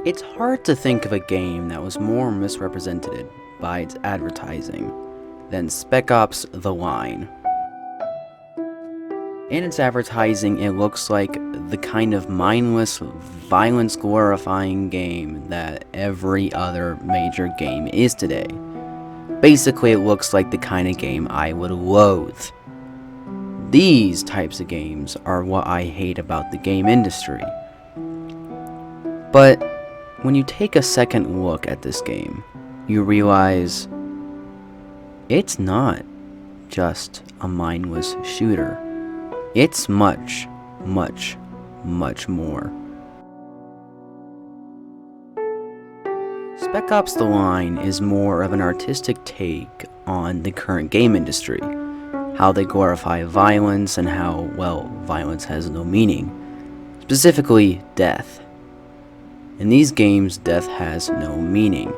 It's hard to think of a game that was more misrepresented by its advertising than Spec Ops: The Line. In its advertising, it looks like the kind of mindless, violence-glorifying game that every other major game is today. Basically, it looks like the kind of game I would loathe. These types of games are what I hate about the game industry. But when you take a second look at this game, you realize it's not just a mindless shooter. It's much, much, much more. Spec Ops: The Line is more of an artistic take on the current game industry, how they glorify violence and how, well, violence has no meaning, specifically death. In these games, death has no meaning.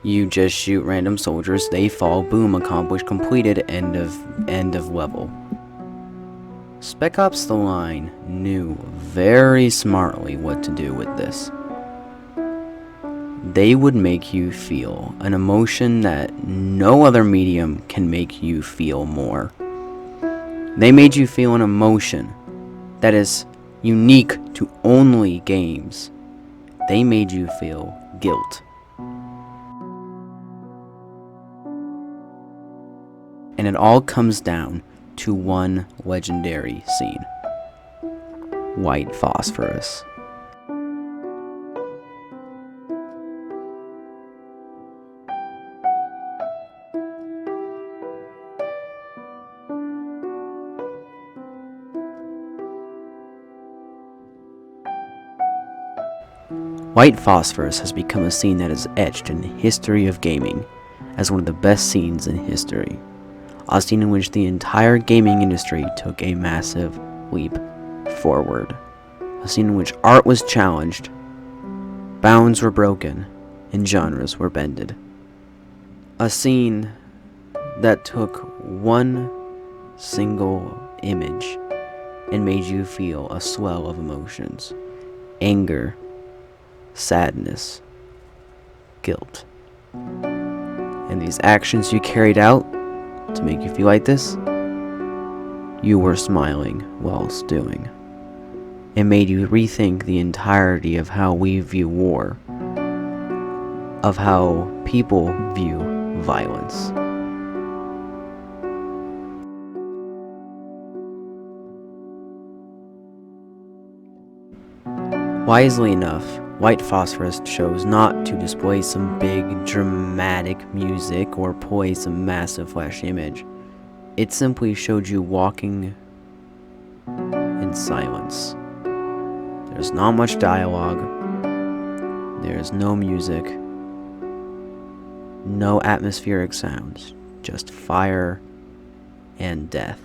You just shoot random soldiers, they fall, boom, accomplished, completed, end of level. Spec Ops: The Line knew very smartly what to do with this. They would make you feel an emotion that no other medium can make you feel more. They made you feel an emotion that is unique to only games. They made you feel guilt. And it all comes down to one legendary scene: white phosphorus. White phosphorus has become a scene that is etched in the history of gaming as one of the best scenes in history. A scene in which the entire gaming industry took a massive leap forward. A scene in which art was challenged, bounds were broken, and genres were bended. A scene that took one single image and made you feel a swell of emotions: anger, sadness, guilt. And these actions you carried out to make you feel like this, you were smiling whilst doing. It made you rethink the entirety of how we view war, of how people view violence. Wisely enough, white phosphorus chose not to display some big dramatic music or play some massive flashy image. It simply showed you walking in silence. There's not much dialogue, there's no music, no atmospheric sounds, just fire and death.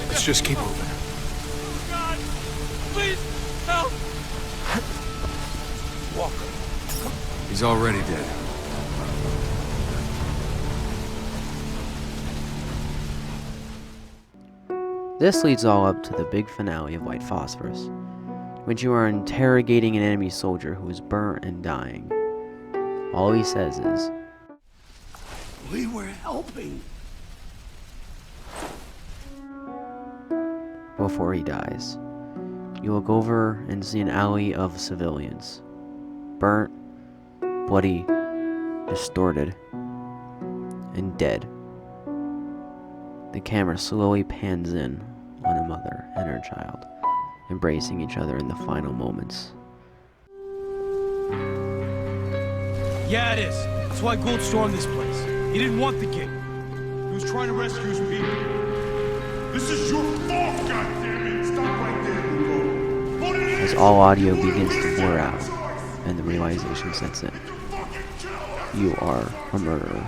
Let's just keep moving. God, please help! Walker. He's already dead. This leads all up to the big finale of White Phosphorus, when you are interrogating an enemy soldier who is burnt and dying. All he says is, "We were helping." Before he dies. You look over and see an alley of civilians. Burnt, bloody, distorted, and dead. The camera slowly pans in on a mother and her child, embracing each other in the final moments. Yeah, it is. That's why Gould stormed this place. He didn't want the king. He was trying to rescue his people. This is your fault, goddammit! Stop right there, Hugo. Put it in! As all audio begins to blur out, and the realization sets in. You are a murderer.